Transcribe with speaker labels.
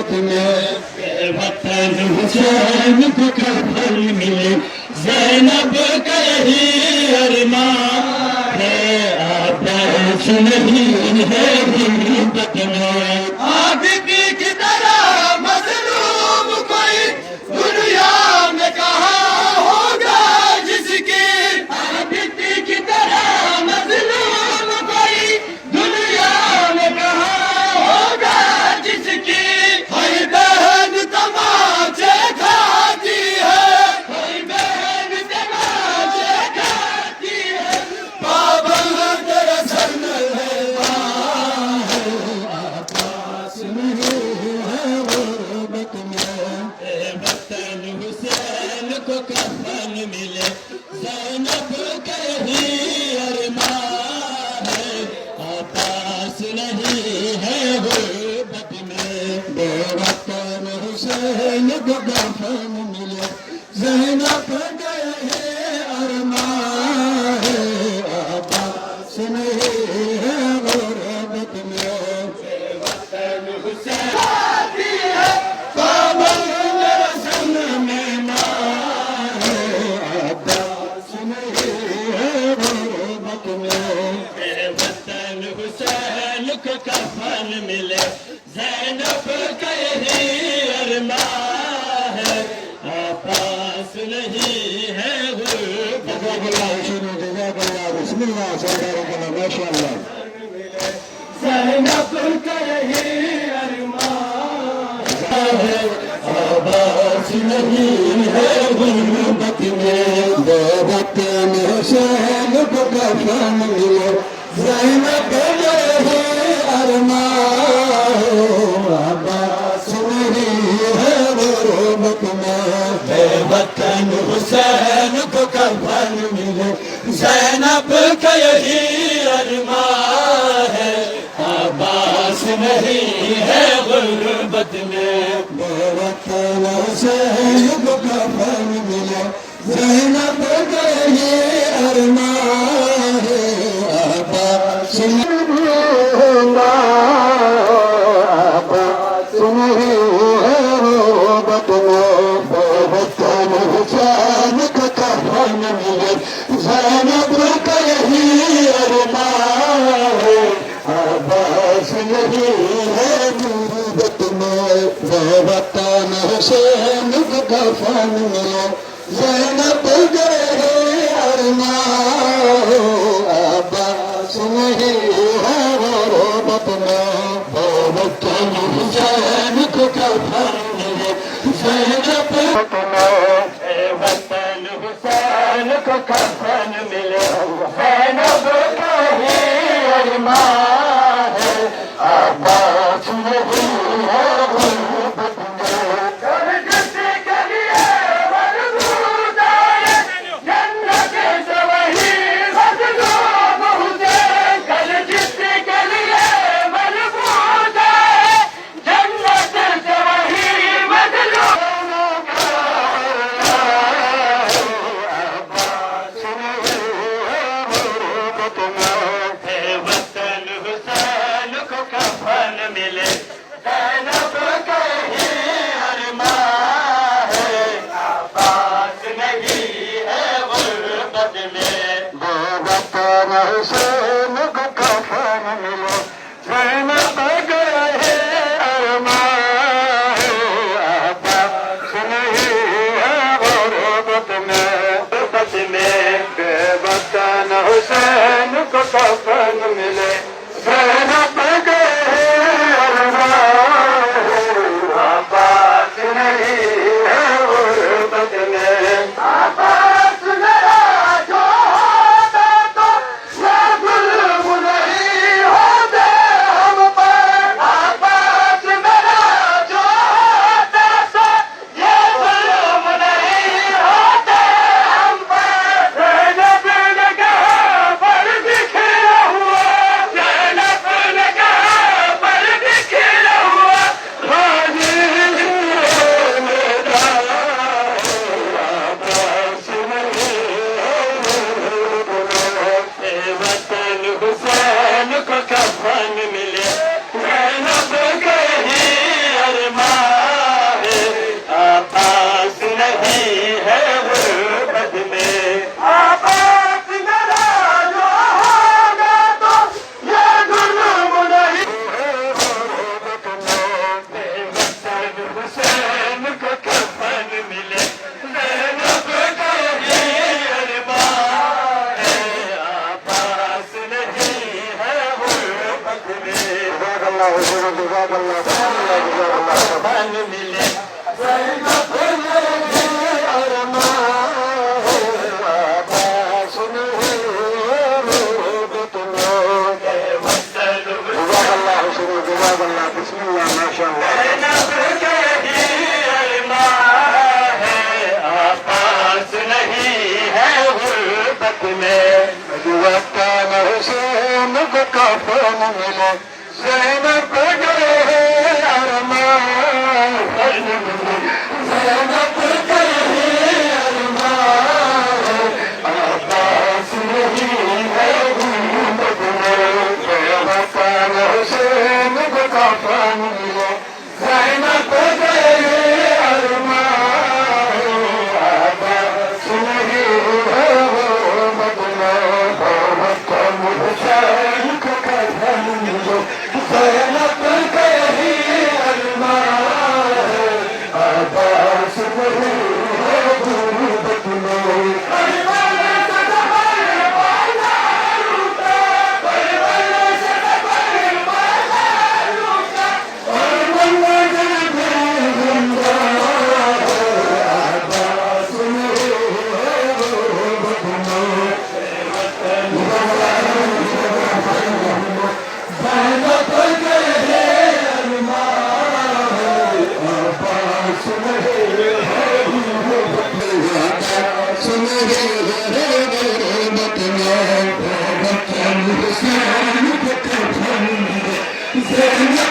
Speaker 1: गुर्बत में वतन हुसैन को कफन मिले ज़ैनब का यही अरमान है आबास नहीं है गुर्बत में आबिदी की तरह मज़लूम कोई दुनिया में कहाँ होगा जिसकी आबिदी की तरह मज़लूम कोई दुनिया में कहाँ होगा जिसकी हर बहन तमाचे खाती है हर बहन तमाचे खाती है पाबंद रसन है आकाश नहीं है गुर्बत में वतन हुसैन को कफन मिले ज़ैनब का यही अरमान है आकाश नहीं है गुर्बत में वतन हुसैन को कफन मिले ज़ैनब का यही अरमान है आकाश नहीं है गुर्बत में वतन हुसैन खाती है पाबंद रसन में मां है आकाश नहीं है गुर्बत में वतन हुसैन को कफन मिले ज़ैनब का यही अरमान है आकाश नहीं है गुर्बत बिस्मिल्लाह माशाअल्लाह ज़ैनब का यही अरमान है आवाज़ नहीं है गुर्बत में वतन हुसैन को कफन मिले ज़ैनब का यही अरमान है आवाज़ नहीं है गुर्बत में वतन हुसैन को कफन मिले ज़ैनब का यही अरमान है आबास नहीं है गुर्बत में वतन हुसैन को कफन मिले ज़ैनब का यही अरमान है आबास नहीं है आबास नहीं है गुर्बत में वतन हुसैन को कफन मिले ज़ैनब का यही अरमान है आबास नहीं है गुर्बत में वतन हुसैन को कफन मिले ज़ैनब का यही अरमान है आबास नहीं है गुर्बत में वतन हुसैन को कफन मिले ज़ैनब वतन हुसैन को कफन मिले ज़ैनब का ही अरमान है आबास नहीं है गुर्बत में जिसके लिए मजबूर है जन्नत से वही मजलूम हुसैन कल जिसके लिए मजबूर है जन्नत से वही मजलूम वतन हुसैन को कफन मिले ज़ैनब का ही अरमान है आबास नहीं है गुर्बत में वतन हुसैन को कफन मिले ज़ैनब का ही अरमान है आबास नहीं है गुर्बत में वतन हुसैन को कफन मिले ज़ैनब का यही अरमान है आबास नहीं है गुर्बत में आबास मेरा जो होता तो ये जुल्म नहीं होते हम पर आबास मेरा जो होता तो ये जुल्म नहीं होते हम पर ज़ैनब ने कहा पर बिखरा हुआ ज़ैनब ने कहा पर बिखरा हुआ कफन मिले ज़ैनब ये अरमान अब्बास नहीं रोबत में जज़ाकल्लाह शुरू जज़ाकल्लाह बिस्मिल्लाह माशाअल्लाह ज़ैनब के ही अरमान है अब्बास नहीं है गुर्बत में वक्तान हुसैन को कफन मिले ज़ैनब के अरमान ज़ैनब के अरमान अब्बास नहीं है गुर्बत में वक्तान हुसैन को कफन मिले ज़ैनब के अरमान अब्बास नहीं है गुर्बत में हुसैन को कफन मिले ज़ैनब के ही अरमान अब्बास नहीं है गुर्बत में ज़ैनब